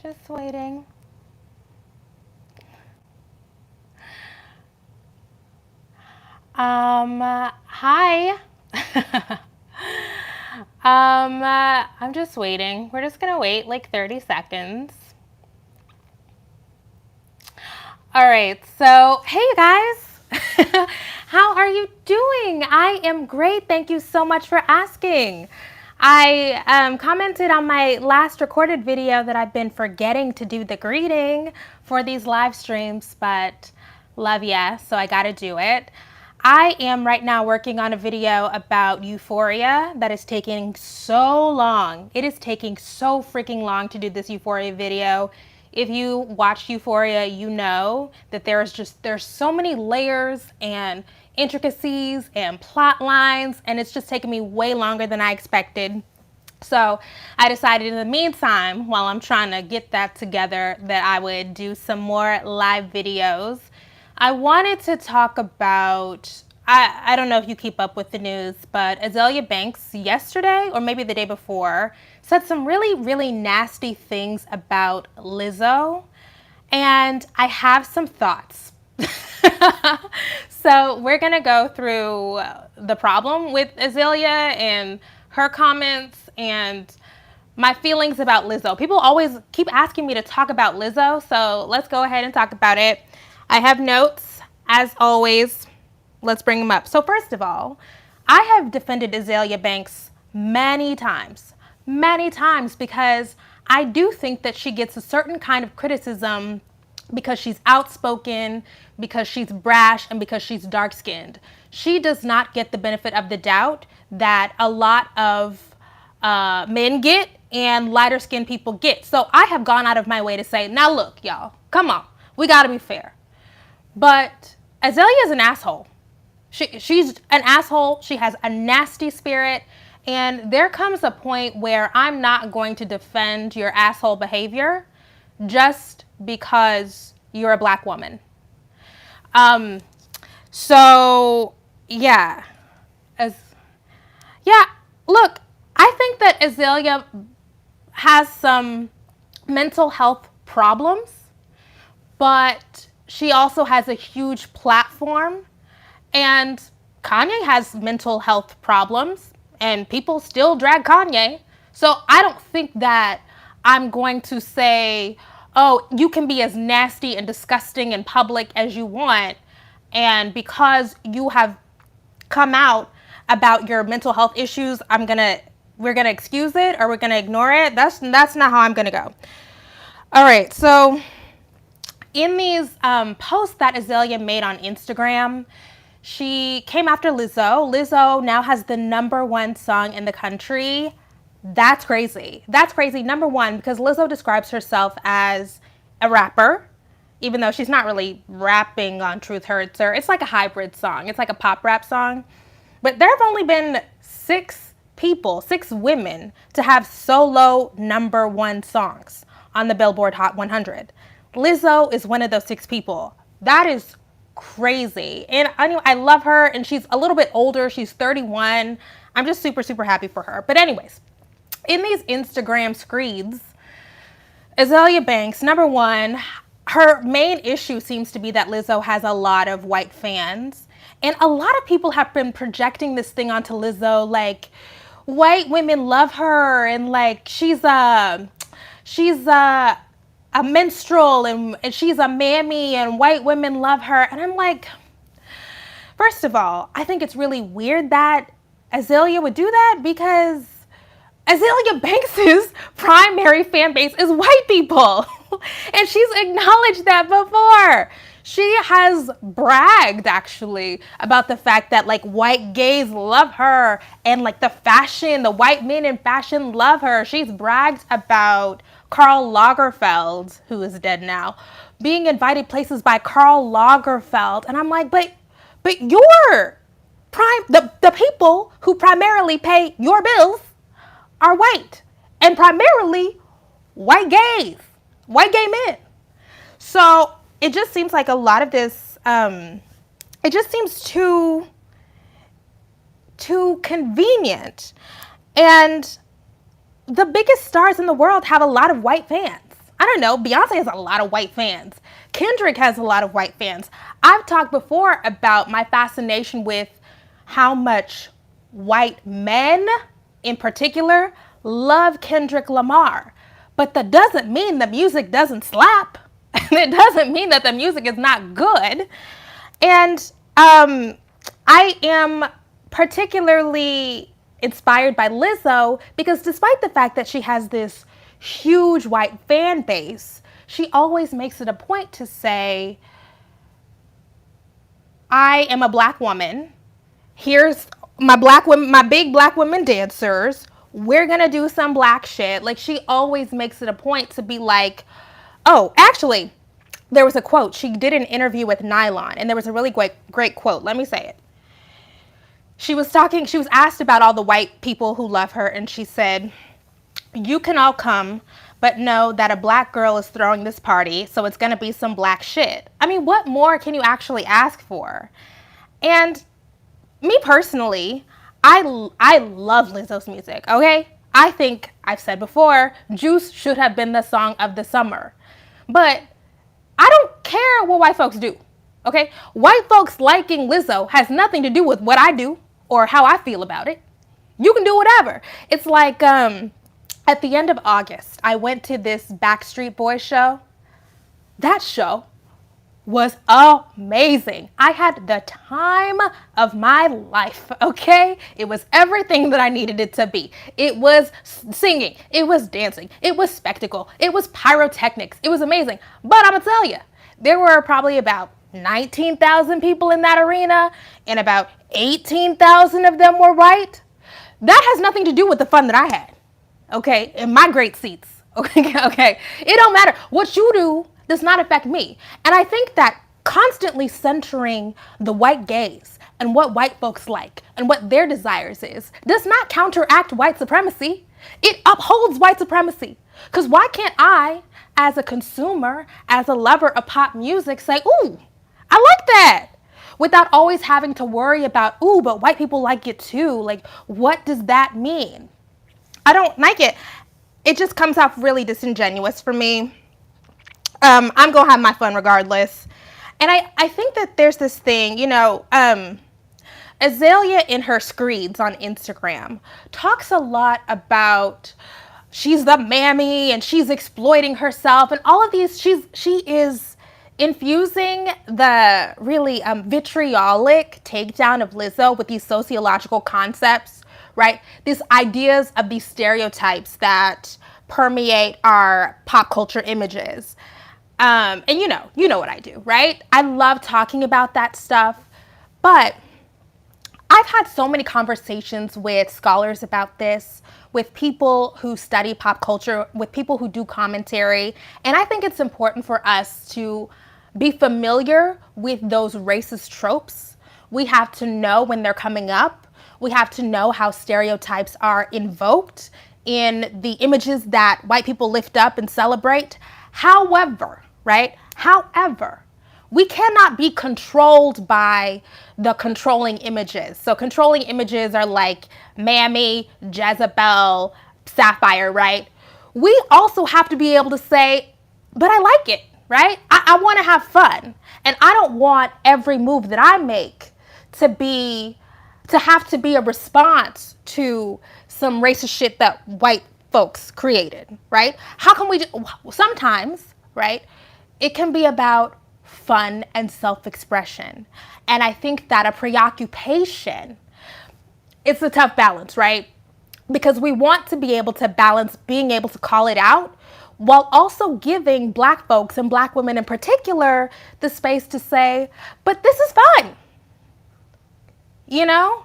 Just waiting. Hi. I'm just waiting. We're just gonna wait like 30 seconds. All right, so hey you guys. How are you doing? I am great. Thank you so much for asking. I commented on my last recorded video that I've been forgetting to do the greeting for these live streams, but love ya, so I gotta do it. I am right now working on a video about Euphoria that is taking so long. It is taking so freaking long to do this Euphoria video. If you watch Euphoria, you know that there's so many layers and intricacies and plot lines, and it's just taken me way longer than I expected. So I decided in the meantime, while I'm trying to get that together, that I would do some more live videos. I wanted to talk about, I don't know if you keep up with the news, but Azealia Banks yesterday, or maybe the day before, said some really, really nasty things about Lizzo. And I have some thoughts. So we're going to go through the problem with Azealia and her comments and my feelings about Lizzo. People always keep asking me to talk about Lizzo, so let's go ahead and talk about it. I have notes, as always. Let's bring them up. So first of all, I have defended Azealia Banks many times, because I do think that she gets a certain kind of criticism because she's outspoken, because she's brash, and because she's dark-skinned. She does not get the benefit of the doubt that a lot of men get and lighter-skinned people get. So I have gone out of my way to say, now look, y'all, come on, we gotta be fair. But Azealia is an asshole. She's an asshole. She has a nasty spirit. And there comes a point where I'm not going to defend your asshole behavior just because you're a black woman. So yeah. Look, I think that Azealia has some mental health problems, but she also has a huge platform, and Kanye has mental health problems and people still drag Kanye. So I don't think that I'm going to say, oh, you can be as nasty and disgusting in public as you want, and because you have come out about your mental health issues, we're gonna excuse it or we're gonna ignore it. That's not how I'm gonna go. All right, so in these posts that Azealia made on Instagram, she came after Lizzo. Lizzo now has the #1 song in the country. That's crazy. That's crazy. #1, because Lizzo describes herself as a rapper, even though she's not really rapping on Truth Hurts Her. It's like a hybrid song. It's like a pop rap song. But there have only been 6 women to have solo #1 songs on the Billboard Hot 100. Lizzo is one of those 6 people. That is crazy. And I love her, and she's a little bit older. She's 31. I'm just super, super happy for her. But anyways, in these Instagram screeds, Azealia Banks, #1, her main issue seems to be that Lizzo has a lot of white fans. And a lot of people have been projecting this thing onto Lizzo, like white women love her, and like she's a minstrel, and she's a mammy, and white women love her. And I'm like, first of all, I think it's really weird that Azealia would do that, because Azealia Banks' primary fan base is white people. And she's acknowledged that before. She has bragged actually about the fact that like white gays love her, and like the white men in fashion love her. She's bragged about Karl Lagerfeld, who is dead now, being invited places by Karl Lagerfeld. And I'm like, but the people who primarily pay your bills are white, and primarily white gay men. So it just seems like a lot of this, it just seems too convenient. And the biggest stars in the world have a lot of white fans. don't know, Beyonce has a lot of white fans. Kendrick has a lot of white fans. I've talked before about my fascination with how much white men in particular love Kendrick Lamar. But that doesn't mean the music doesn't slap. It doesn't mean that the music is not good. And I am particularly inspired by Lizzo because despite the fact that she has this huge white fan base, she always makes it a point to say, I am a black woman. Here's my black women, my big black women dancers. We're gonna do some black shit. Like, she always makes it a point to be like, oh, actually, there was a quote. She did an interview with Nylon, and there was a really great quote. Let me say it. She was asked about all the white people who love her, and she said, you can all come, but know that a black girl is throwing this party, so it's gonna be some black shit. I mean, what more can you actually ask for? And me personally, I love Lizzo's music, okay? I think, I've said before, Juice should have been the song of the summer. But I don't care what white folks do, okay? White folks liking Lizzo has nothing to do with what I do or how I feel about it. You can do whatever. It's like, at the end of August, I went to this Backstreet Boys show. That show was amazing. I had the time of my life, okay? It was everything that I needed it to be. It was singing, it was dancing, it was spectacle, it was pyrotechnics, it was amazing. But I'm gonna tell you, there were probably about 19,000 people in that arena, and about 18,000 of them were white. That has nothing to do with the fun that I had, okay? In my great seats, okay? It don't matter. What you do does not affect me. And I think that constantly centering the white gaze and what white folks like and what their desires is does not counteract white supremacy. It upholds white supremacy. Because why can't I, as a consumer, as a lover of pop music, say, ooh, I like that, without always having to worry about, ooh, but white people like it too. Like, what does that mean? I don't like it. It just comes off really disingenuous for me. I'm going to have my fun regardless. And I think that there's this thing, you know, Azealia in her screeds on Instagram talks a lot about she's the mammy and she's exploiting herself and all of these. She is infusing the really vitriolic takedown of Lizzo with these sociological concepts, right? These ideas of these stereotypes that permeate our pop culture images. And you know what I do, right? I love talking about that stuff, but I've had so many conversations with scholars about this, with people who study pop culture, with people who do commentary, and I think it's important for us to be familiar with those racist tropes. We have to know when they're coming up. We have to know how stereotypes are invoked in the images that white people lift up and celebrate. However, we cannot be controlled by the controlling images. So controlling images are like Mammy, Jezebel, Sapphire, right? We also have to be able to say, but I like it, right? I want to have fun. And I don't want every move that I make to have to be a response to some racist shit that white folks created, right? How can we, sometimes, right? It can be about fun and self-expression. And I think that a preoccupation, it's a tough balance, right? Because we want to be able to balance being able to call it out while also giving black folks and black women in particular the space to say, but this is fun, you know?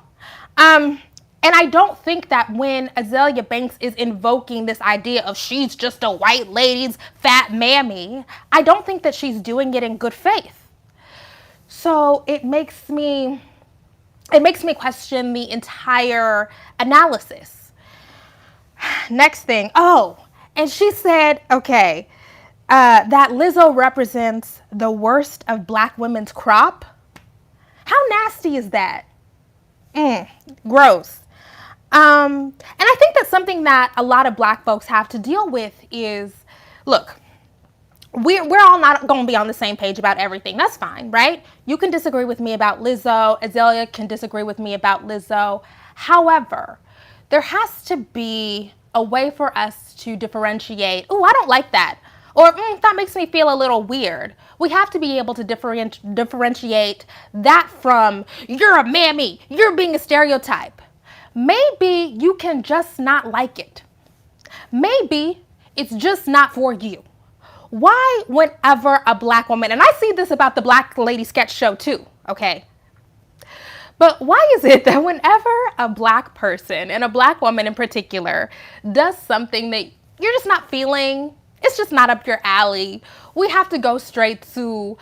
And I don't think that when Azealia Banks is invoking this idea of she's just a white lady's fat mammy, I don't think that she's doing it in good faith. So it makes me question the entire analysis. Next thing, and she said, okay, that Lizzo represents the worst of black women's crop. How nasty is that? Gross. And I think that's something that a lot of black folks have to deal with is, look, we're all not going to be on the same page about everything. That's fine, right? You can disagree with me about Lizzo. Azealia can disagree with me about Lizzo. However, there has to be a way for us to differentiate. Oh, I don't like that. Or that makes me feel a little weird. We have to be able to differentiate that from you're a mammy, you're being a stereotype. Maybe you can just not like it. Maybe it's just not for you. Why, whenever a black woman, and I see this about the Black Lady sketch show too, okay? But why is it that whenever a black person, and a black woman in particular, does something that you're just not feeling, it's just not up your alley, we have to go straight to,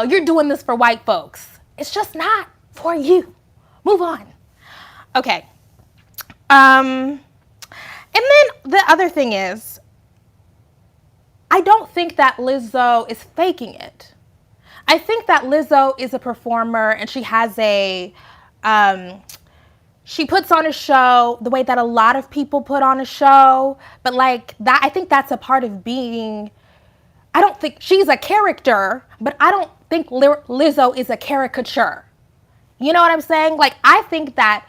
you're doing this for white folks. It's just not for you. Move on. Okay. And then the other thing is, I don't think that Lizzo is faking it. I think that Lizzo is a performer and she has she puts on a show the way that a lot of people put on a show. But like that, I think that's a part of being, I don't think she's a character, but I don't think Lizzo is a caricature. You know what I'm saying? Like, I think that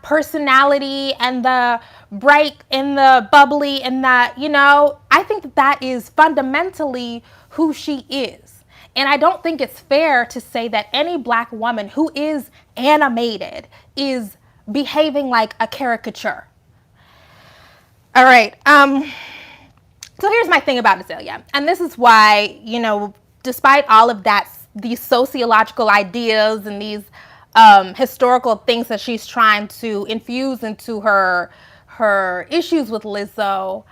personality and the bright and the bubbly and that, I think that is fundamentally who she is. And I don't think it's fair to say that any black woman who is animated is behaving like a caricature. All right. So here's my thing about Azealia. And this is why, despite all of that, these sociological ideas and these historical things that she's trying to infuse into her issues with Lizzo,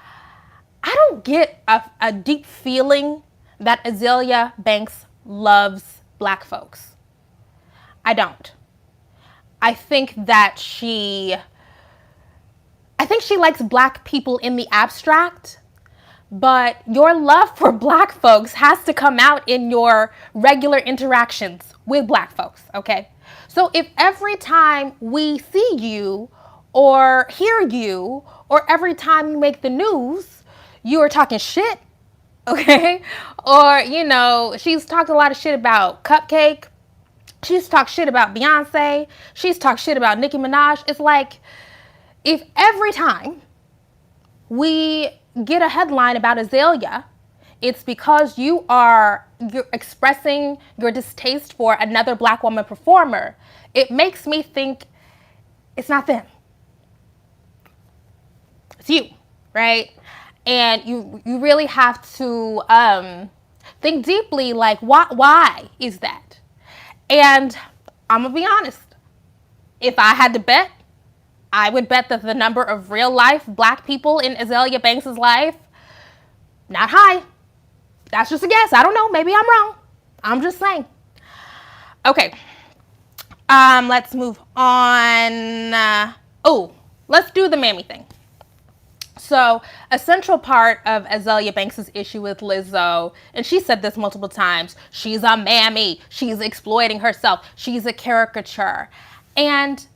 I don't get a deep feeling that Azealia Banks loves black folks. I don't. I think she likes black people in the abstract, but your love for black folks has to come out in your regular interactions with black folks, okay? So if every time we see you or hear you, or every time you make the news, you are talking shit, okay? Or, she's talked a lot of shit about Cupcake. She's talked shit about Beyonce. She's talked shit about Nicki Minaj. It's like, if every time we get a headline about Azealia, it's because you're expressing your distaste for another black woman performer, it makes me think it's not them. It's you, right? And you really have to think deeply, like, why is that? And I'm going to be honest. If I had to bet, I would bet that the number of real life black people in Azealia Banks' life, not high. That's just a guess. I don't know. Maybe I'm wrong. I'm just saying. Okay. Let's move on. Let's do the mammy thing. So a central part of Azealia Banks' issue with Lizzo, and she said this multiple times, she's a mammy, she's exploiting herself, she's a caricature. And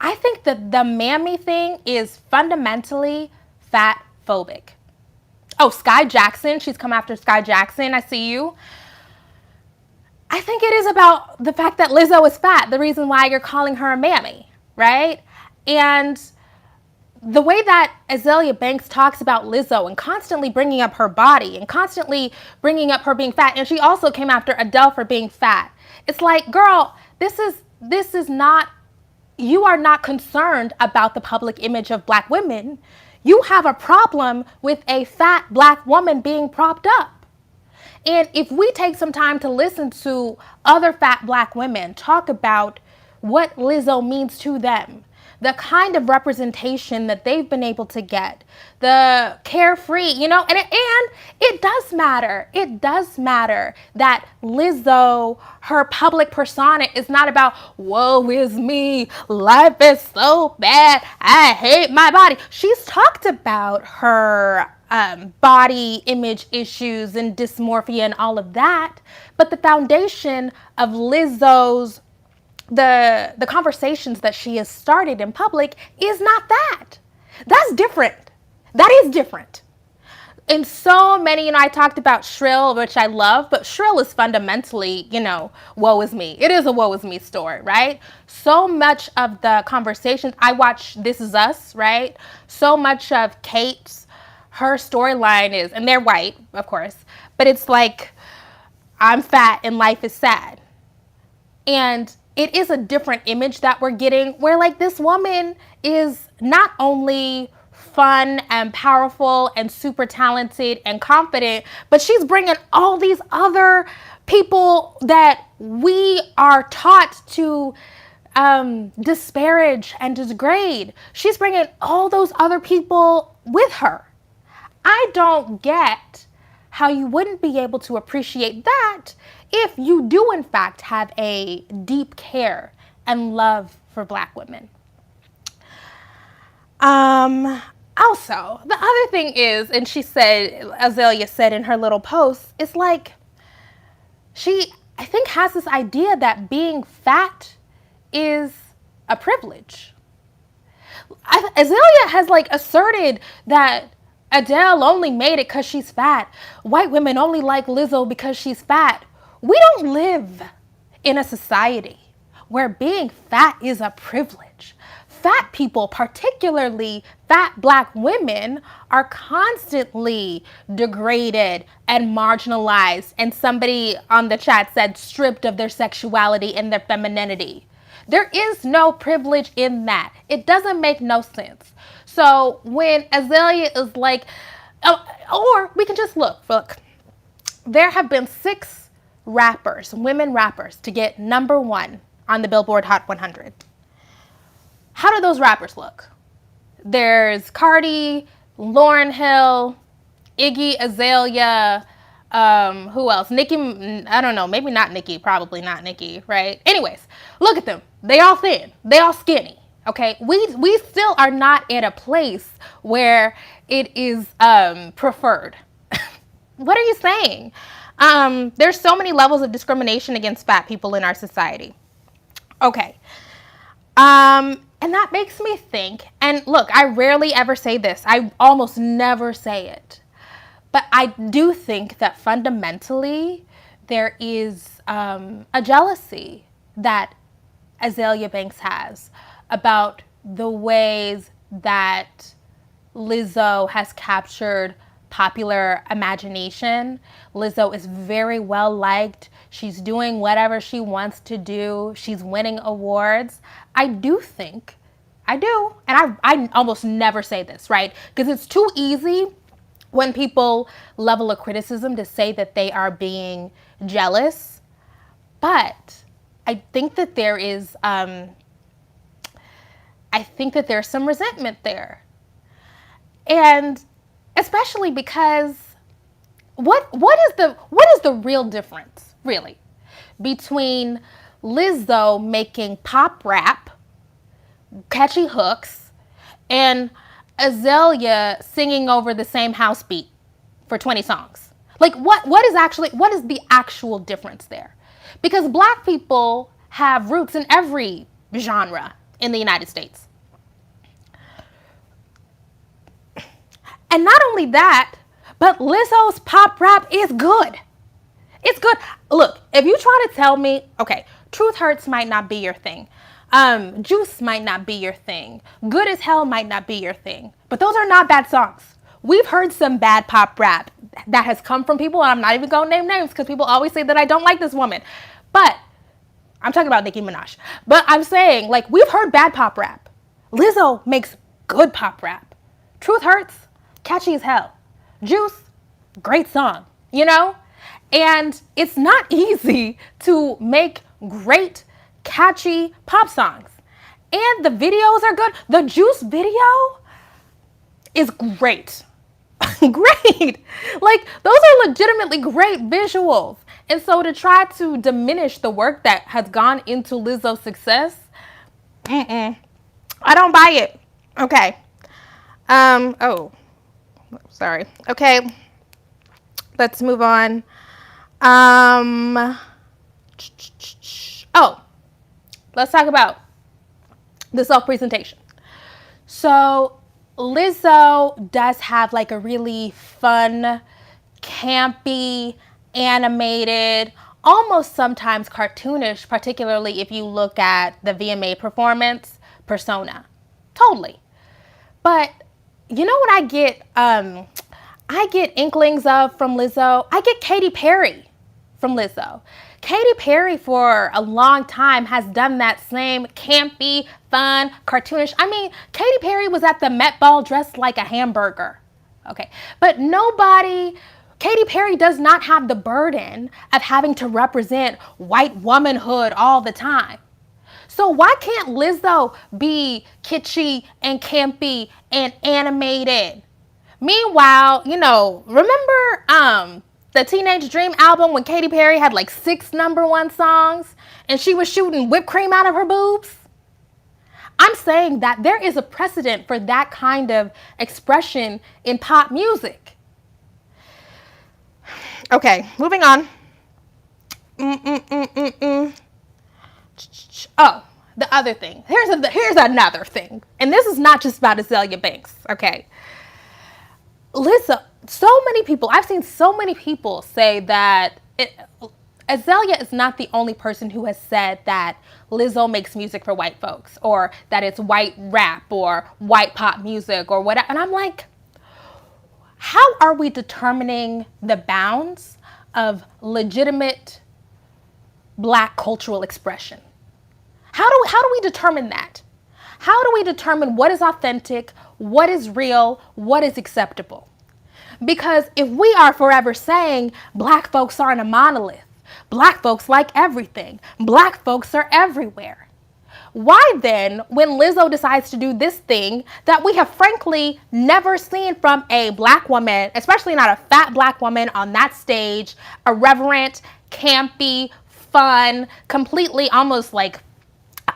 I think that the mammy thing is fundamentally fat phobic. Oh, Sky Jackson, she's come after Sky Jackson, I see you. I think it is about the fact that Lizzo is fat, the reason why you're calling her a mammy, right? And the way that Azealia Banks talks about Lizzo and constantly bringing up her body and constantly bringing up her being fat, and she also came after Adele for being fat. It's like, girl, this is not, you are not concerned about the public image of black women. You have a problem with a fat black woman being propped up. And if we take some time to listen to other fat black women talk about what Lizzo means to them, the kind of representation that they've been able to get, the carefree, and it does matter. It does matter that Lizzo, her public persona is not about, woe is me, life is so bad, I hate my body. She's talked about her body image issues and dysmorphia and all of that, but the foundation of Lizzo's the conversations that she has started in public is not that. That's different. That is different. in so many, I talked about Shrill, which I love, but Shrill is fundamentally, woe is me. It is a woe is me story, right? So much of the conversations, I watch This Is Us, right? So much of Kate's, her storyline is, and they're white, of course, but it's like, I'm fat and life is sad. And it is a different image that we're getting where like this woman is not only fun and powerful and super talented and confident, but she's bringing all these other people that we are taught to disparage and degrade. She's bringing all those other people with her. I don't get how you wouldn't be able to appreciate that if you do in fact have a deep care and love for Black women. Also, the other thing is, and Azealia said in her little post, it's like she, I think, has this idea that being fat is a privilege. Azealia has like asserted that Adele only made it because she's fat. White women only like Lizzo because she's fat. We don't live in a society where being fat is a privilege. Fat people, particularly fat Black women, are constantly degraded and marginalized. And somebody on the chat said stripped of their sexuality and their femininity. There is no privilege in that. It doesn't make no sense. So when Azealia is like, or we can just look, there have been 6 rappers, women rappers, to get #1 on the Billboard Hot 100. How do those rappers look? There's Cardi, Lauryn Hill, Iggy Azalea, who else? Nicki, I don't know, maybe not Nicki, probably not Nicki, right? Anyways, look at them. They all thin, they all skinny, okay? We still are not at a place where it is preferred. What are you saying? There's so many levels of discrimination against fat people in our society. Okay. And that makes me think, and look, I rarely ever say this. I almost never say it. But I do think that fundamentally there is a jealousy that Azealia Banks has about the ways that Lizzo has captured popular imagination. Lizzo is very well liked. She's doing whatever she wants to do. She's winning awards. I do, and I almost never say this, right? Because it's too easy when people level a criticism to say that they are being jealous. But I think that there is, there's some resentment there. And especially because what is the real difference, really, between Lizzo making pop rap, catchy hooks, and Azealia singing over the same house beat for 20 songs? Like, what is the actual difference there? Because Black people have roots in every genre in the United States. And not only that, but Lizzo's pop rap is good. It's good. Look, if you try to tell me, okay, Truth Hurts might not be your thing. Juice might not be your thing. Good as Hell might not be your thing. But those are not bad songs. We've heard some bad pop rap that has come from people, and I'm not even going to name names because people always say that I don't like this woman. But I'm talking about Nicki Minaj. But I'm saying, like, we've heard bad pop rap. Lizzo makes good pop rap. Truth Hurts, catchy as hell. Juice, great song, And it's not easy to make great, catchy pop songs. And the videos are good. The Juice video is great. Great. Like, those are legitimately great visuals. And so to try to diminish the work that has gone into Lizzo's success, I don't buy it. Okay. Sorry. Okay. Let's move on. Let's talk about the self-presentation. So Lizzo does have like a really fun, campy, animated, almost sometimes cartoonish, particularly if you look at the VMA performance, persona. Totally. But you know what I get? I get inklings of from Lizzo. I get Katy Perry from Lizzo. Katy Perry for a long time has done that same campy, fun, cartoonish. I mean, Katy Perry was at the Met Ball dressed like a hamburger. Okay. But Katy Perry does not have the burden of having to represent white womanhood all the time. So why can't Lizzo be kitschy and campy and animated? Meanwhile, remember the Teenage Dream album when Katy Perry had like 6 #1 songs and she was shooting whipped cream out of her boobs? I'm saying that there is a precedent for that kind of expression in pop music. Okay, moving on. Oh, the other thing. Here's another thing. And this is not just about Azealia Banks, okay? Listen, I've seen so many people say that Azealia is not the only person who has said that Lizzo makes music for white folks, or that it's white rap or white pop music or whatever. And I'm like, how are we determining the bounds of legitimate Black cultural expression? How do we determine that? How do we determine what is authentic, what is real, what is acceptable? Because if we are forever saying Black folks aren't a monolith, Black folks like everything, Black folks are everywhere, why then, when Lizzo decides to do this thing that we have frankly never seen from a Black woman, especially not a fat Black woman on that stage, irreverent, campy, fun, completely almost like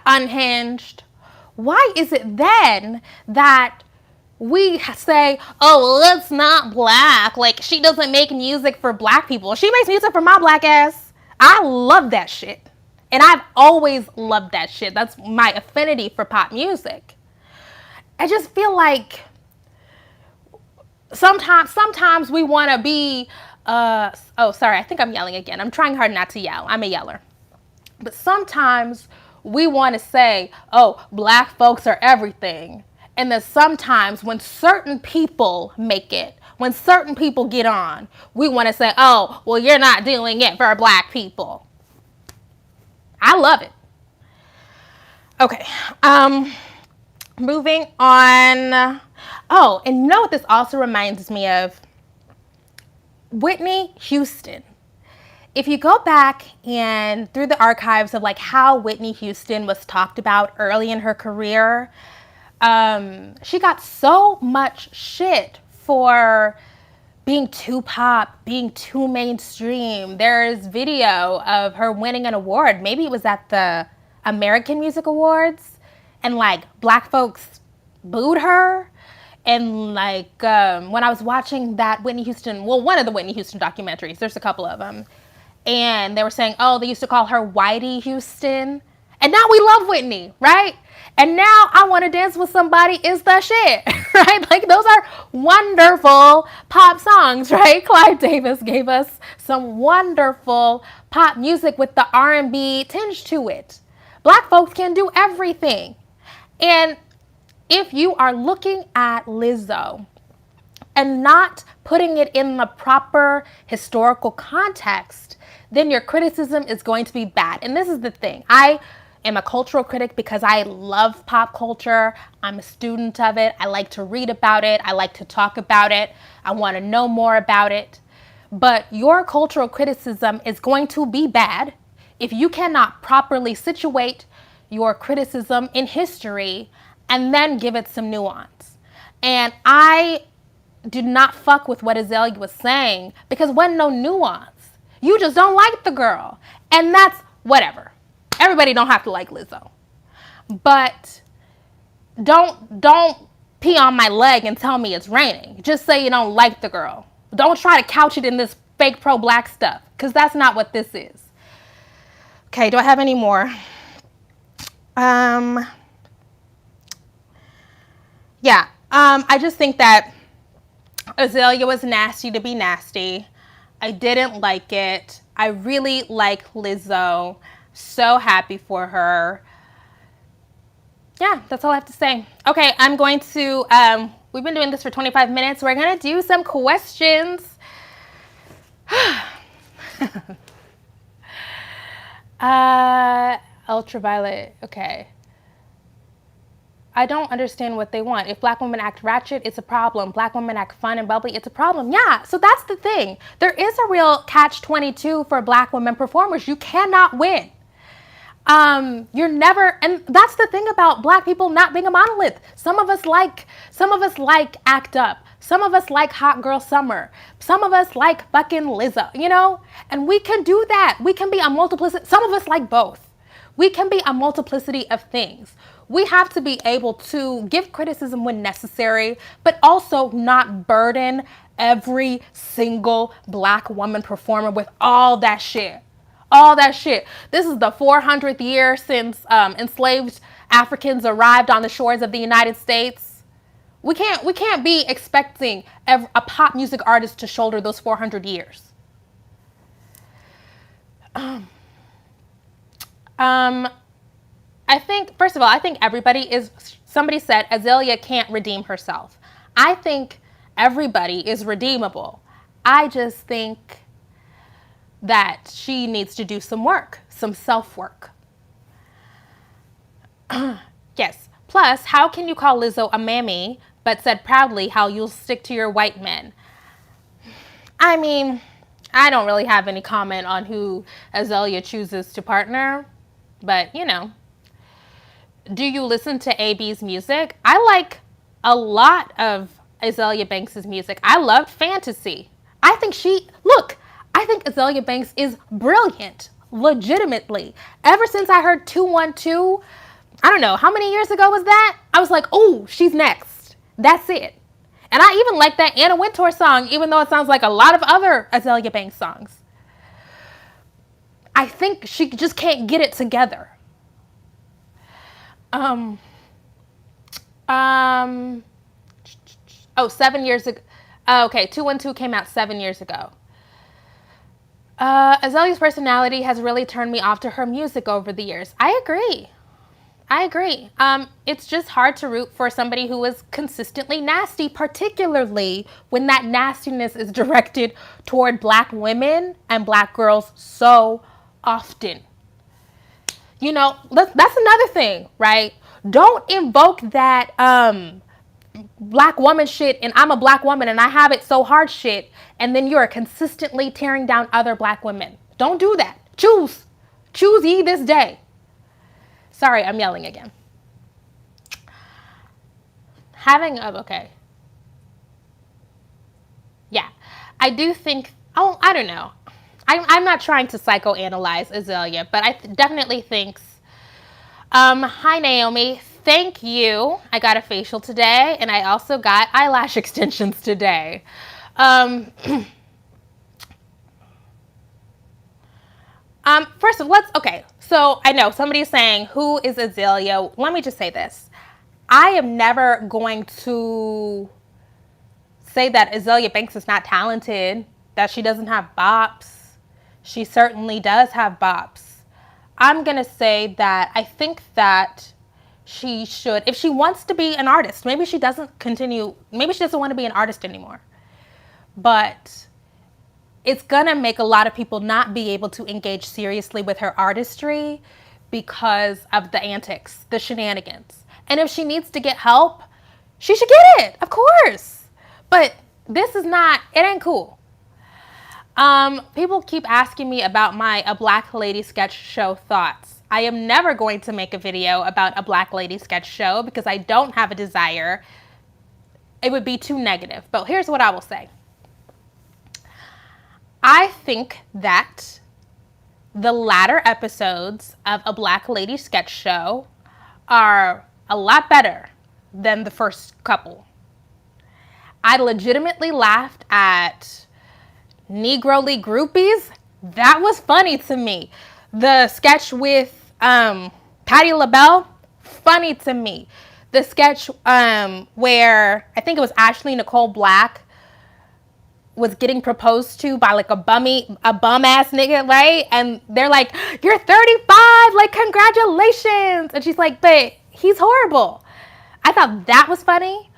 unhinged, why is it then that we say, oh, well, it's not Black, like she doesn't make music for Black people? She makes music for my Black ass. I love that shit. And I've always loved that shit. That's my affinity for pop music. I just feel like sometimes we want to be, oh, sorry, I think I'm yelling again. I'm trying hard not to yell. I'm a yeller. But sometimes we want to say, oh, Black folks are everything. And then sometimes when certain people make it, when certain people get on, we want to say, oh, well, you're not doing it for Black people. I love it. Okay. Moving on. Oh, and you know what this also reminds me of? Whitney Houston. If you go back and through the archives of like how Whitney Houston was talked about early in her career, she got so much shit for being too pop, being too mainstream. There's video of her winning an award. Maybe it was at the American Music Awards, and like Black folks booed her. And like when I was watching that Whitney Houston, well, one of the Whitney Houston documentaries, there's a couple of them, and they were saying, oh, they used to call her Whitey Houston. And now we love Whitney, right? And now I Want to Dance with Somebody is the shit, right? Like those are wonderful pop songs, right? Clive Davis gave us some wonderful pop music with the R&B tinge to it. Black folks can do everything. And if you are looking at Lizzo and not putting it in the proper historical context, then your criticism is going to be bad. And this is the thing. I am a cultural critic because I love pop culture. I'm a student of it. I like to read about it. I like to talk about it. I want to know more about it. But your cultural criticism is going to be bad if you cannot properly situate your criticism in history and then give it some nuance. And I did not fuck with what Azealia was saying because it wasn't no nuance. You just don't like the girl. And that's whatever. Everybody don't have to like Lizzo. But don't pee on my leg and tell me it's raining. Just say you don't like the girl. Don't try to couch it in this fake pro-Black stuff, because that's not what this is. Okay, do I have any more? Yeah. I just think that Azealia was nasty to be nasty. I didn't like it. I really like Lizzo. So happy for her. Yeah, that's all I have to say. Okay, I'm going to, we've been doing this for 25 minutes. We're going to do some questions. Ultraviolet, okay. I don't understand what they want. If black women act ratchet, it's a problem. Black women act fun and bubbly, it's a problem. Yeah, so that's the thing. There is a real catch-22 for black women performers. You cannot win. You're never, and that's the thing about black people not being a monolith. Some of us like Act Up. Some of us like Hot Girl Summer. Some of us like fucking Lizzo, you know? And we can do that. We can be a multiplicity. Some of us like both. We can be a multiplicity of things. We have to be able to give criticism when necessary, but also not burden every single black woman performer with all that shit. All that shit. This is the 400th year since enslaved Africans arrived on the shores of the United States. We can't be expecting a pop music artist to shoulder those 400 years. I think, first of all, I think everybody is, somebody said Azealia can't redeem herself. I think everybody is redeemable. I just think that she needs to do some work, some self-work. Yes. Plus, how can you call Lizzo a mammy, but said proudly how you'll stick to your white men? I mean, I don't really have any comment on who Azealia chooses to partner, but you know. Do you listen to AB's music? I like a lot of Azealia Banks' music. I loved Fantasy. I think Azealia Banks is brilliant, legitimately. Ever since I heard 212, I don't know, how many years ago was that? I was like, oh, she's next. That's it. And I even like that Anna Wintour song, even though it sounds like a lot of other Azealia Banks songs. I think she just can't get it together. 7 years ago. Okay, 212 came out 7 years ago. Azalea's personality has really turned me off to her music over the years. I agree. It's just hard to root for somebody who is consistently nasty, particularly when that nastiness is directed toward black women and black girls so often. You know, that's another thing, right? Don't invoke that black woman shit and I'm a black woman and I have it so hard shit, and then you're consistently tearing down other black women. Don't do that. Choose ye this day. Sorry, I'm yelling again. Okay. Yeah, I do think, I don't know. I'm not trying to psychoanalyze Azealia, but I definitely think, hi Naomi, thank you. I got a facial today, and I also got eyelash extensions today. First of all, okay, so I know somebody's saying, who is Azealia? Let me just say this. I am never going to say that Azealia Banks is not talented, that she doesn't have bops. She certainly does have bops. I'm going to say that I think that she should, if she wants to be an artist, maybe she doesn't want to be an artist anymore. But it's going to make a lot of people not be able to engage seriously with her artistry because of the antics, the shenanigans. And if she needs to get help, she should get it, of course. But this is not, it ain't cool. People keep asking me about my A Black Lady sketch show thoughts. I am never going to make a video about a Black Lady sketch show because I don't have a desire. It would be too negative. But here's what I will say. I think that the latter episodes of A Black Lady sketch show are a lot better than the first couple. I legitimately laughed at Negroly Groupies. That was funny to me. The sketch with Patti LaBelle, funny to me. the sketch where I think it was Ashley Nicole Black was getting proposed to by like a bum ass nigga, right? And they're like, "You're 35, like congratulations." And she's like, "But he's horrible." I thought that was funny.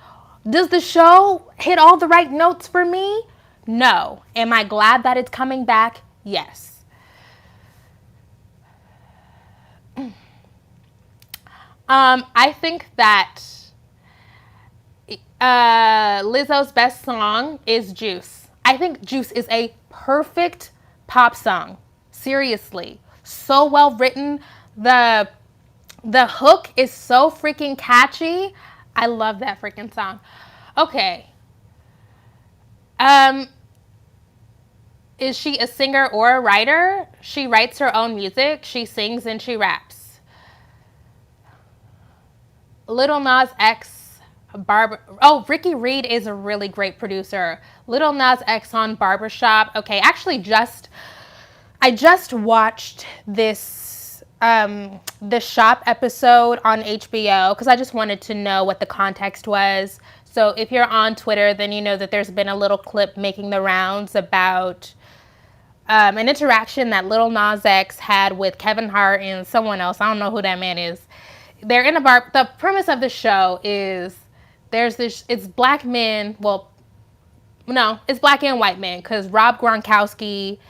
Does the show hit all the right notes for me? No. Am I glad that it's coming back? Yes. I think that Lizzo's best song is Juice. I think Juice is a perfect pop song. Seriously. So well written. The hook is so freaking catchy. I love that freaking song. Okay. Is she a singer or a writer? She writes her own music. She sings and she raps. Lil Nas X, Ricky Reed is a really great producer. Lil Nas X on Barbershop. Okay, actually I just watched this the Shop episode on HBO because I just wanted to know what the context was. So if you're on Twitter, then you know that there's been a little clip making the rounds about an interaction that Lil Nas X had with Kevin Hart and someone else. I don't know who that man is. They're in a bar. The premise of the show is it's black men. Well, no, it's black and white men because Rob Gronkowski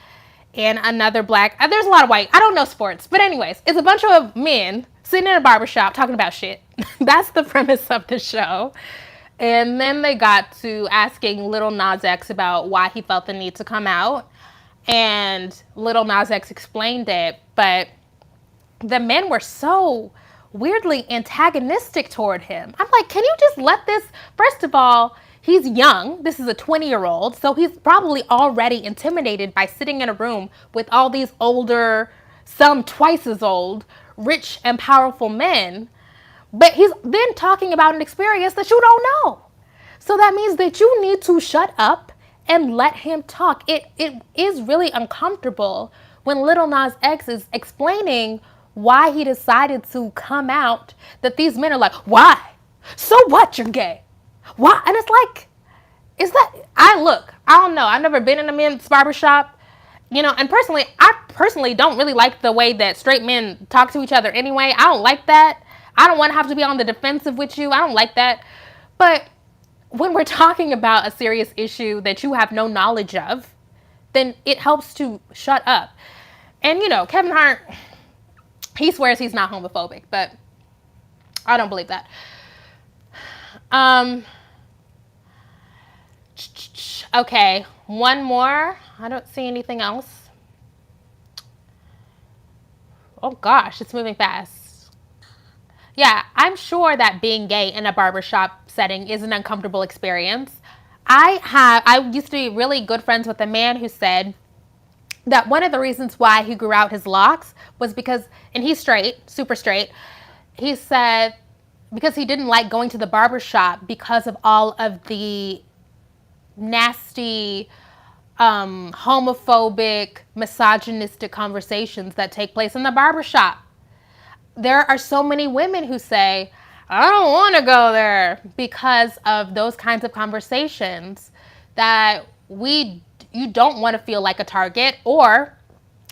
and another black. There's a lot of white. I don't know sports. But anyways, it's a bunch of men sitting in a barbershop talking about shit. That's the premise of the show. And then they got to asking Lil Nas X about why he felt the need to come out. And Lil Nas X explained it. But the men were so weirdly antagonistic toward him. I'm like, can you just let this? First of all, he's young. This is a 20-year-old. So he's probably already intimidated by sitting in a room with all these older, some twice as old, rich and powerful men. But he's then talking about an experience that you don't know. So that means that you need to shut up and let him talk. It is really uncomfortable when Lil Nas X is explaining why he decided to come out, that these men are like, why? So what, you're gay? Why? And it's like, I don't know. I've never been in a men's barbershop, and I personally don't really like the way that straight men talk to each other anyway. I don't like that. I don't want to have to be on the defensive with you. I don't like that. But when we're talking about a serious issue that you have no knowledge of, then it helps to shut up. And, Kevin Hart, he swears he's not homophobic, but I don't believe that. Okay, one more. I don't see anything else. Oh gosh, it's moving fast. Yeah, I'm sure that being gay in a barbershop setting is an uncomfortable experience. I used to be really good friends with a man who said that one of the reasons why he grew out his locks was because, and he's straight, super straight, he said because he didn't like going to the barbershop because of all of the nasty, homophobic, misogynistic conversations that take place in the barbershop. There are so many women who say, I don't want to go there because of those kinds of conversations that you don't want to feel like a target, or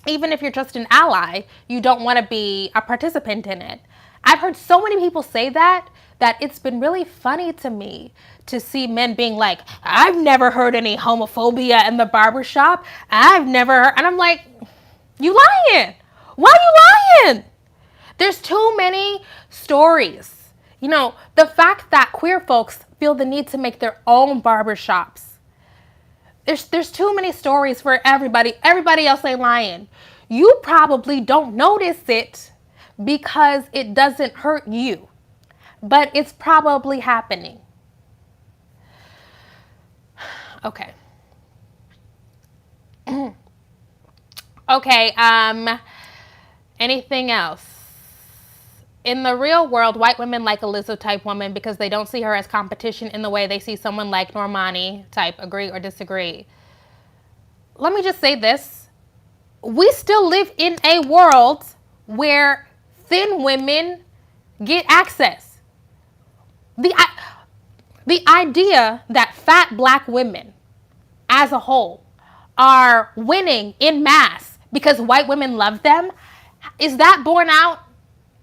even if you're just an ally, you don't want to be a participant in it. I've heard so many people say that it's been really funny to me to see men being like, I've never heard any homophobia in the barbershop. I've never heard. And I'm like, you lying. Why you lying? There's too many stories. The fact that queer folks feel the need to make their own barbershops. There's too many stories for everybody. Everybody else ain't lying. You probably don't notice it because it doesn't hurt you, but it's probably happening. Okay. Okay, anything else? In the real world, white women like a Lizzo type woman because they don't see her as competition in the way they see someone like Normani type. Agree or disagree? Let me just say this. We still live in a world where thin women get access. the the idea that fat black women as a whole are winning in mass because white women love them, is that borne out?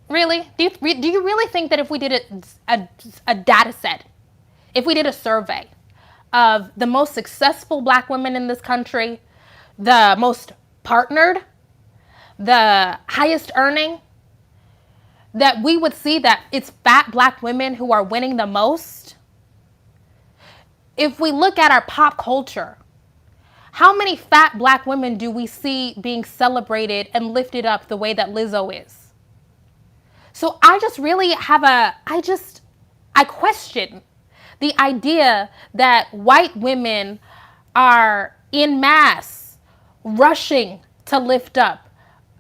Really? Do you really think that if we did a data set, if we did a survey of the most successful black women in this country, the most partnered, the highest earning, that we would see that it's fat black women who are winning the most? If we look at our pop culture, how many fat black women do we see being celebrated and lifted up the way that Lizzo is? So I just really I question the idea that white women are in mass rushing to lift up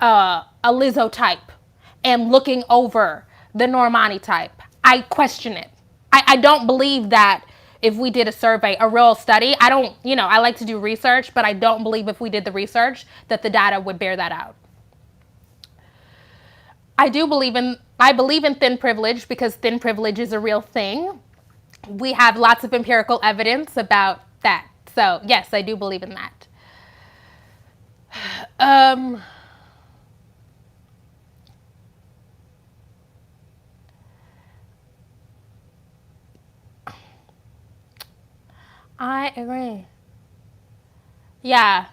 a Lizzo type and looking over the Normani type. I question it. I don't believe that if we did a survey, a real study, I like to do research, but I don't believe if we did the research that the data would bear that out. I believe in thin privilege because thin privilege is a real thing. We have lots of empirical evidence about that. So yes, I do believe in that. I agree. Yeah.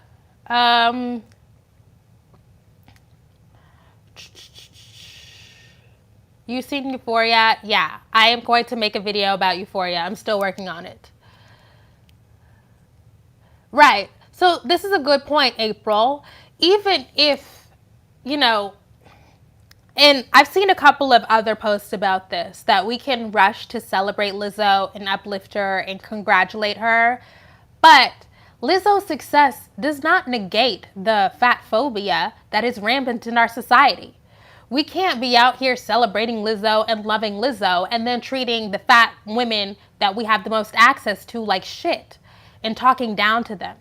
You seen Euphoria? Yeah. I am going to make a video about Euphoria. I'm still working on it. Right. So this is a good point, April. Even if, and I've seen a couple of other posts about this, that we can rush to celebrate Lizzo and uplift her and congratulate her. But Lizzo's success does not negate the fat phobia that is rampant in our society. We can't be out here celebrating Lizzo and loving Lizzo and then treating the fat women that we have the most access to like shit and talking down to them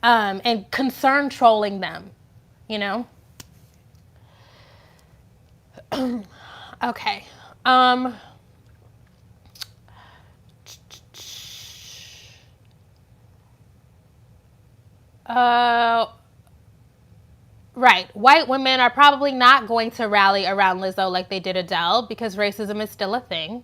and concern trolling them, Okay. Right. White women are probably not going to rally around Lizzo like they did Adele because racism is still a thing.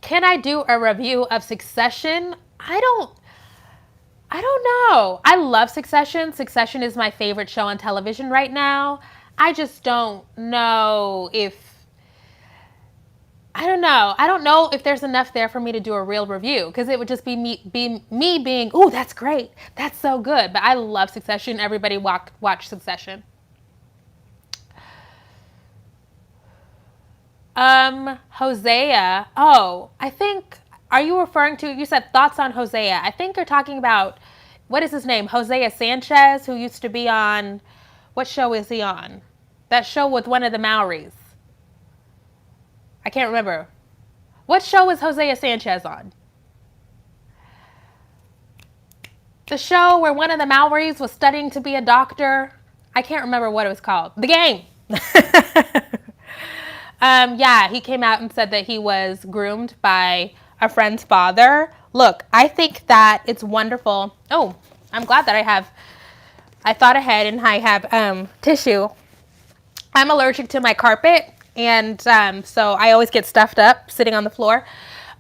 Can I do a review of Succession? I don't know. I love Succession. Succession is my favorite show on television right now. I just don't know I don't know if there's enough there for me to do a real review because it would just be me being, ooh, that's great. That's so good. But I love Succession. Everybody watch Succession. Hosea. Oh, are you referring to, you said thoughts on Hosea. I think you're talking about, what is his name? Hosea Sanchez, who used to be on, what show is he on? That show with one of the Maoris. I can't remember. What show is Hosea Sanchez on? The show where one of the Maoris was studying to be a doctor. I can't remember what it was called. The Game. Yeah, he came out and said that he was groomed by a friend's father. Look, I think that it's wonderful. Oh, I'm glad that I thought ahead and I have tissue. I'm allergic to my carpet, and so I always get stuffed up sitting on the floor.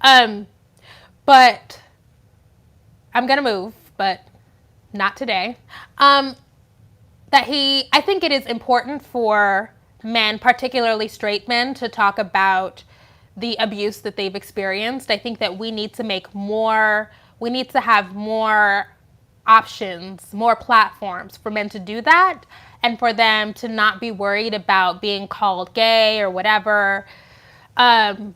But I'm going to move, but not today. I think it is important for men, particularly straight men, to talk about the abuse that they've experienced. I think that we need to have more options, more platforms for men to do that, and for them to not be worried about being called gay or whatever,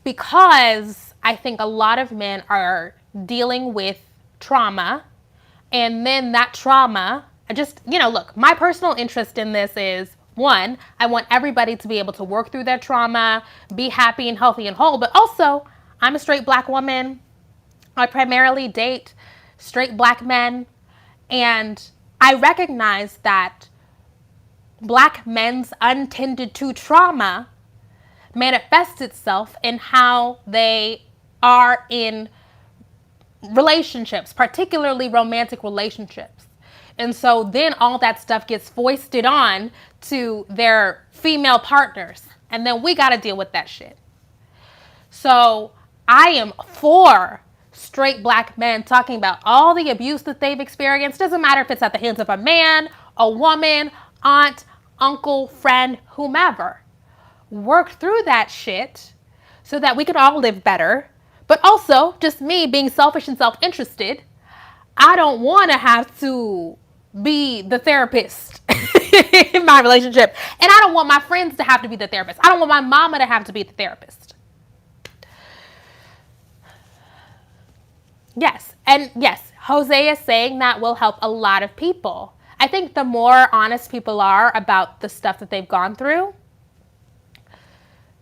because I think a lot of men are dealing with trauma, and then that trauma, look, my personal interest in this is One, I want everybody to be able to work through their trauma, be happy and healthy and whole, but also I'm a straight Black woman. I primarily date straight Black men, and I recognize that Black men's untended to trauma manifests itself in how they are in relationships, particularly romantic relationships. And so then all that stuff gets foisted on to their female partners. And then we got to deal with that shit. So I am for straight Black men talking about all the abuse that they've experienced. Doesn't matter if it's at the hands of a man, a woman, aunt, uncle, friend, whomever. Work through that shit so that we can all live better. But also, just me being selfish and self-interested, I don't want to have to be the therapist in my relationship. And I don't want my friends to have to be the therapist. I don't want my mama to have to be the therapist. Yes. And yes, Jose is saying that will help a lot of people. I think the more honest people are about the stuff that they've gone through,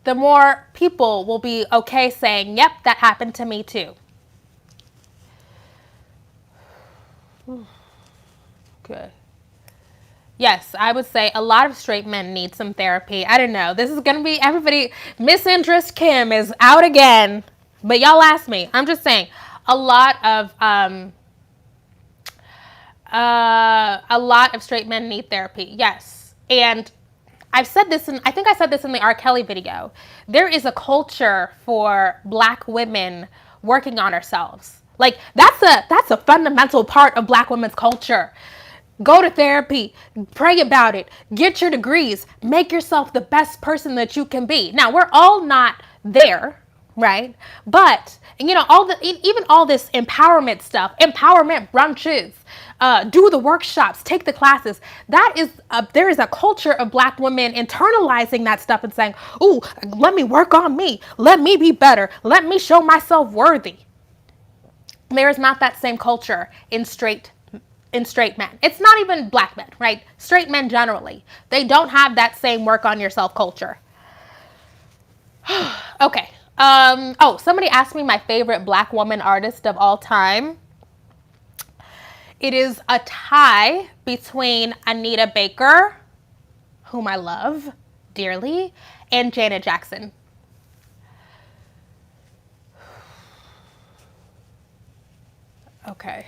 the more people will be okay saying, yep, that happened to me too. Okay. Yes, I would say a lot of straight men need some therapy. I don't know. This is going to be everybody. Misinterest Kim is out again. But y'all asked me. I'm just saying a lot of straight men need therapy. Yes. And I think I said this in the R. Kelly video. There is a culture for Black women working on ourselves. Like that's a fundamental part of Black women's culture. Go to therapy, pray about it, get your degrees, make yourself the best person that you can be. Now, we're all not there, right? But, even all this empowerment stuff, empowerment brunches, do the workshops, take the classes. There is a culture of Black women internalizing that stuff and saying, ooh, let me work on me. Let me be better. Let me show myself worthy. There is not that same culture in straight men. It's not even Black men, right? Straight men generally. They don't have that same work on yourself culture. Okay. Somebody asked me my favorite Black woman artist of all time. It is a tie between Anita Baker, whom I love dearly, and Janet Jackson. Okay.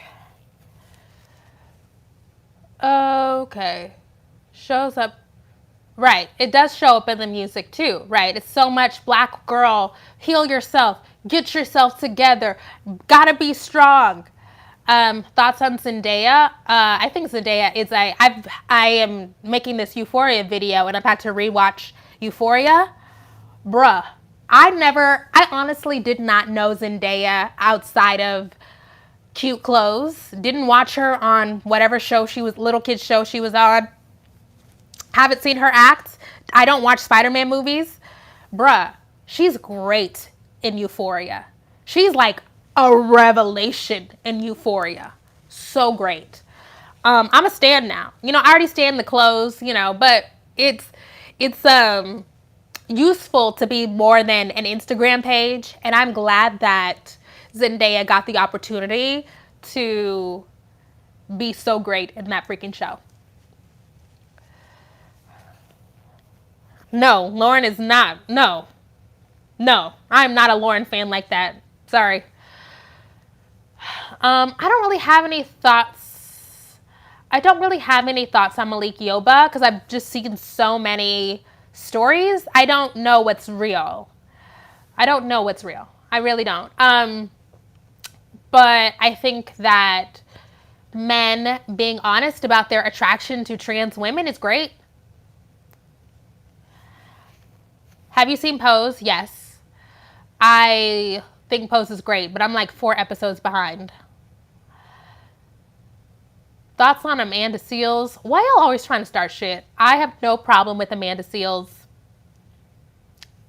Shows up. Right. It does show up in the music too, right? It's so much Black girl, heal yourself, get yourself together, gotta be strong. Thoughts on Zendaya? I think Zendaya is I am making this Euphoria video and I've had to rewatch Euphoria. Bruh. I honestly did not know Zendaya outside of Cute Clothes. Didn't watch her on whatever show little kids show she was on. Haven't seen her act. I don't watch Spider-Man movies. Bruh, she's great in Euphoria. She's like a revelation in Euphoria. So great. I'm a stan now. I already stan the clothes, but it's useful to be more than an Instagram page. And I'm glad that Zendaya got the opportunity to be so great in that freaking show. No, Lauren is not. No, I'm not a Lauren fan like that. Sorry. I don't really have any thoughts. I don't really have any thoughts on Malik Yoba because I've just seen so many stories. I don't know what's real. I really don't. But I think that men being honest about their attraction to trans women is great. Have you seen Pose? Yes. I think Pose is great, but I'm like 4 episodes behind. Thoughts on Amanda Seales? Why y'all always trying to start shit? I have no problem with Amanda Seales.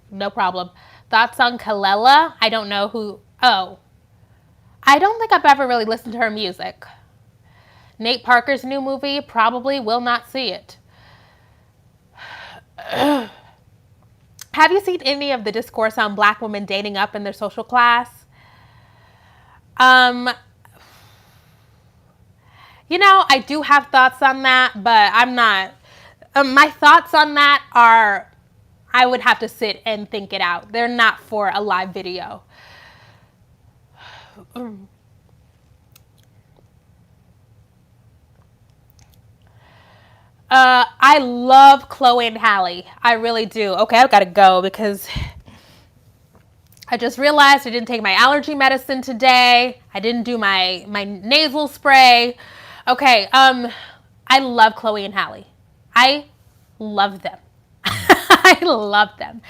No problem. Thoughts on Kalela? I don't know who. Oh. I don't think I've ever really listened to her music. Nate Parker's new movie? Probably will not see it. Have you seen any of the discourse on Black women dating up in their social class? I do have thoughts on that, but I'm not. My thoughts on that are, I would have to sit and think it out. They're not for a live video. I love Chloe and Halle. I really do. Okay, I've got to go because I just realized I didn't take my allergy medicine today. I didn't do my nasal spray. Okay, I love Chloe and Halle. I love them. I love them.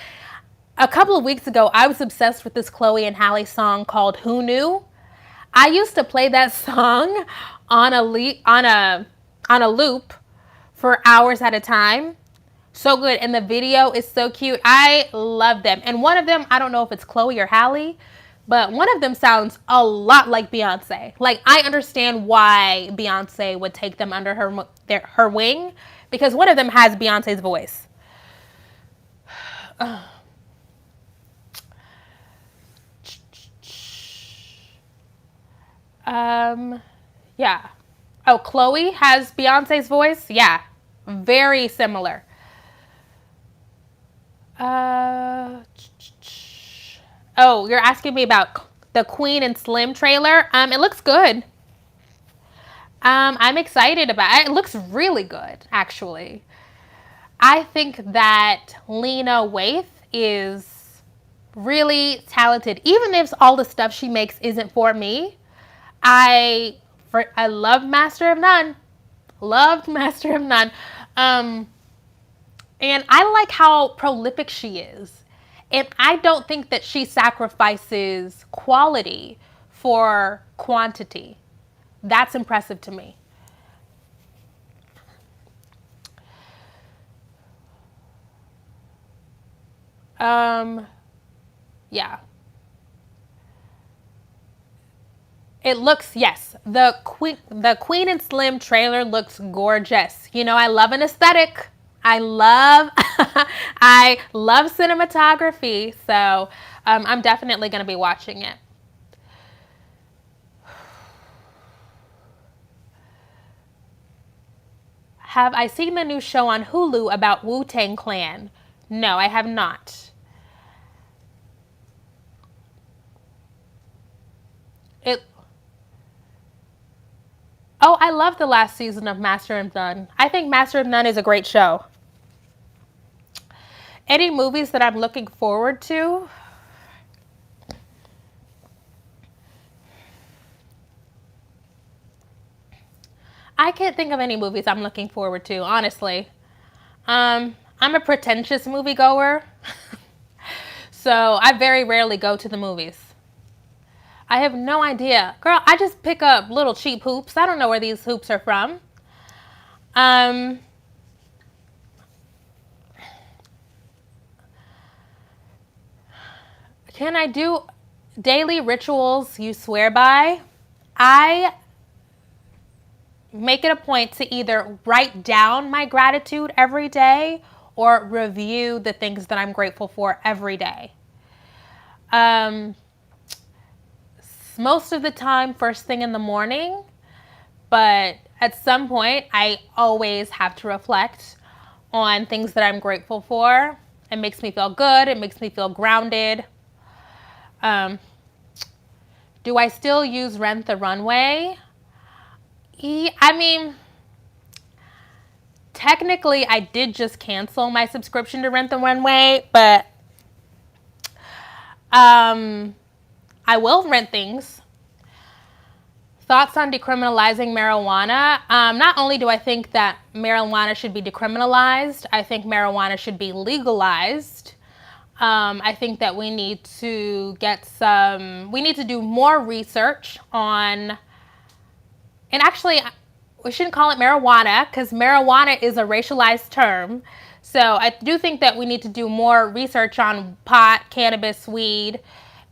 A couple of weeks ago, I was obsessed with this Chloe and Halle song called Who Knew? I used to play that song on a loop for hours at a time. So good. And the video is so cute. I love them. And one of them, I don't know if it's Chloe or Halle, but one of them sounds a lot like Beyonce. Like, I understand why Beyonce would take them under her wing, because one of them has Beyonce's voice. Yeah. Oh, Chloe has Beyonce's voice? Yeah. Very similar. Oh, you're asking me about the Queen and Slim trailer? It looks good. I'm excited about it. It looks really good, actually. I think that Lena Waithe is really talented. Even if all the stuff she makes isn't for me, I love Master of None. Loved Master of None. And I like how prolific she is. And I don't think that she sacrifices quality for quantity. That's impressive to me. Yeah. It looks, yes, the Queen and Slim trailer looks gorgeous. I love an aesthetic. I love cinematography. So I'm definitely going to be watching it. Have I seen the new show on Hulu about Wu-Tang Clan? No, I have not. Oh, I love the last season of Master of None. I think Master of None is a great show. Any movies that I'm looking forward to? I can't think of any movies I'm looking forward to, honestly. I'm a pretentious moviegoer, so I very rarely go to the movies. I have no idea. Girl, I just pick up little cheap hoops. I don't know where these hoops are from. Can I do daily rituals you swear by? I make it a point to either write down my gratitude every day or review the things that I'm grateful for every day. Most of the time, first thing in the morning, but at some point, I always have to reflect on things that I'm grateful for. It makes me feel good. It makes me feel grounded. Do I still use Rent the Runway? I mean, technically, I did just cancel my subscription to Rent the Runway, but I will rent things. Thoughts on decriminalizing marijuana? Not only do I think that marijuana should be decriminalized, I think marijuana should be legalized. I think that we need to do more research on, and actually, we shouldn't call it marijuana because marijuana is a racialized term. So I do think that we need to do more research on pot, cannabis, weed,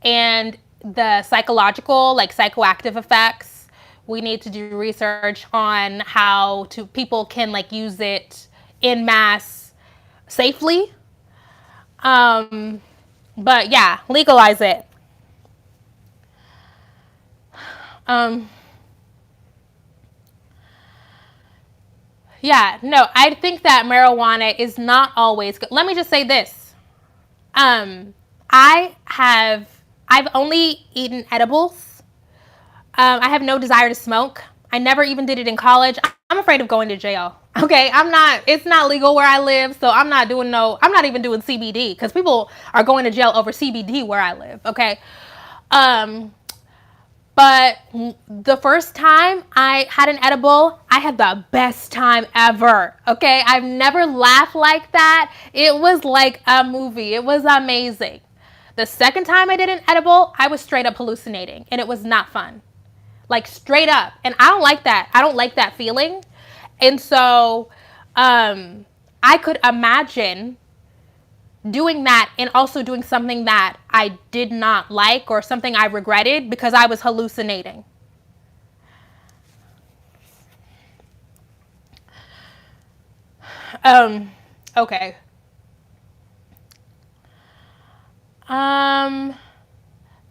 and the psychological, like psychoactive effects. We need to do research on how people can use it in mass safely. But yeah, legalize it. Yeah, no, I think that marijuana is not always good. Let me just say this. I've only eaten edibles. I have no desire to smoke. I never even did it in college. I'm afraid of going to jail. Okay, it's not legal where I live, so I'm not even doing CBD because people are going to jail over CBD where I live, okay? But the first time I had an edible, I had the best time ever, okay? I've never laughed like that. It was like a movie. It was amazing. The second time I did an edible, I was straight up hallucinating, and it was not fun. Like, straight up. And I don't like that. I don't like that feeling. And so I could imagine doing that and also doing something that I did not like or something I regretted because I was hallucinating. Okay.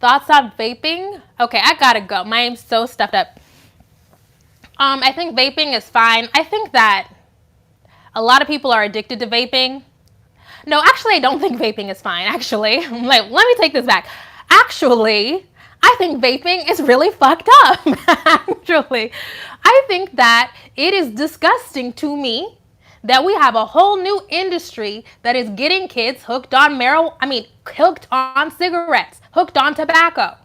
Thoughts on vaping? Okay, I gotta go. My name's so stuffed up. I think vaping is fine. I think that a lot of people are addicted to vaping. No, actually, I don't think vaping is fine, actually. Like, let me take this back. Actually, I think vaping is really fucked up, actually. I think that it is disgusting to me that we have a whole new industry that is getting kids hooked on hooked on cigarettes, hooked on tobacco.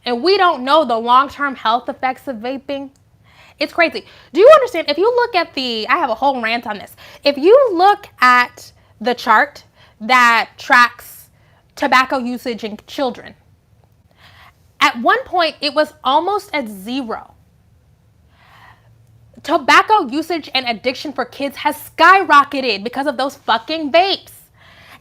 And we don't know the long-term health effects of vaping. It's crazy. Do you understand? If you look at I have a whole rant on this. If you look at the chart that tracks tobacco usage in children, at one point it was almost at zero. Tobacco usage and addiction for kids has skyrocketed because of those fucking vapes.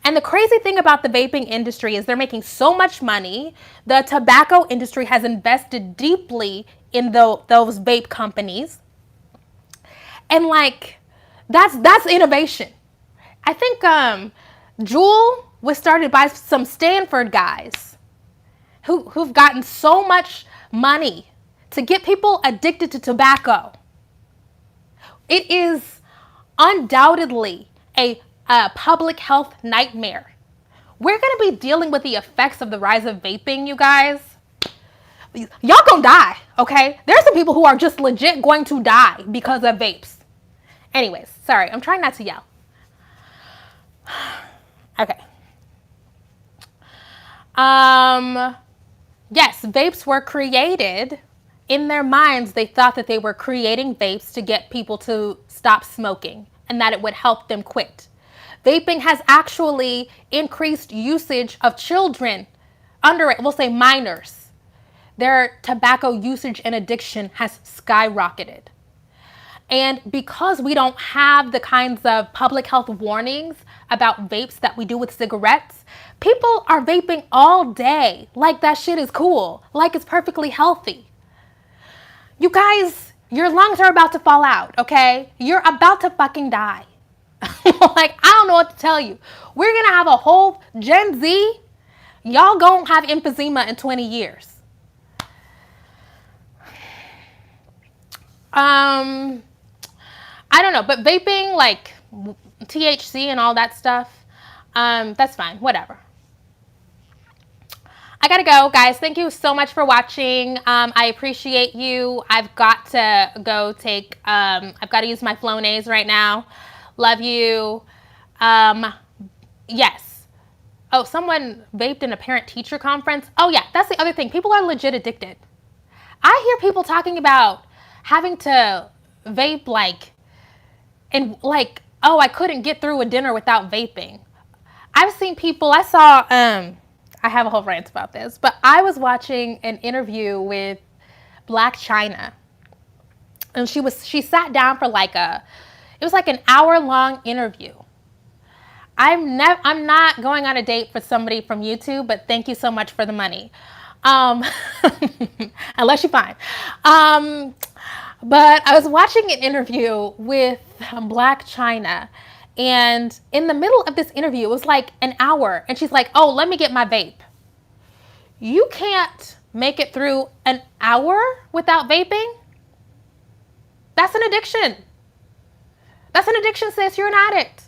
And the crazy thing about the vaping industry is they're making so much money. The tobacco industry has invested deeply in those vape companies. And like, that's innovation. I think Juul was started by some Stanford guys who've gotten so much money to get people addicted to tobacco. It is undoubtedly a public health nightmare. We're going to be dealing with the effects of the rise of vaping, you guys. Y'all gonna die, okay? There's some people who are just legit going to die because of vapes. Anyways, sorry, I'm trying not to yell. Okay. Yes, vapes were created. In their minds, they thought that they were creating vapes to get people to stop smoking and that it would help them quit. Vaping has actually increased usage of children we'll say minors. Their tobacco usage and addiction has skyrocketed. And because we don't have the kinds of public health warnings about vapes that we do with cigarettes, people are vaping all day like that shit is cool, like it's perfectly healthy. You guys, your lungs are about to fall out, okay? You're about to fucking die. Like, I don't know what to tell you. We're going to have a whole Gen Z. Y'all gonna have emphysema in 20 years. I don't know, but vaping, like THC and all that stuff, that's fine, whatever. I gotta go, guys. Thank you so much for watching. I appreciate you. I've got to go I've got to use my Flonase right now. Love you. Yes. Oh, someone vaped in a parent-teacher conference. Oh yeah, that's the other thing. People are legit addicted. I hear people talking about having to vape oh, I couldn't get through a dinner without vaping. I've seen people, I have a whole rant about this, but I was watching an interview with Black China. And she sat down for it was like an hour-long interview. I'm not going on a date with somebody from YouTube, but thank you so much for the money. Unless you're fine. But I was watching an interview with Black China, And in the middle of this interview, it was like an hour. And she's like, oh, let me get my vape. You can't make it through an hour without vaping. That's an addiction. That's an addiction, sis. You're an addict.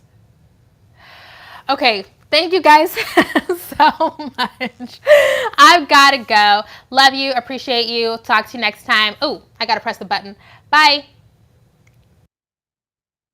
Okay. Thank you guys so much. I've got to go. Love you. Appreciate you. Talk to you next time. Oh, I got to press the button. Bye.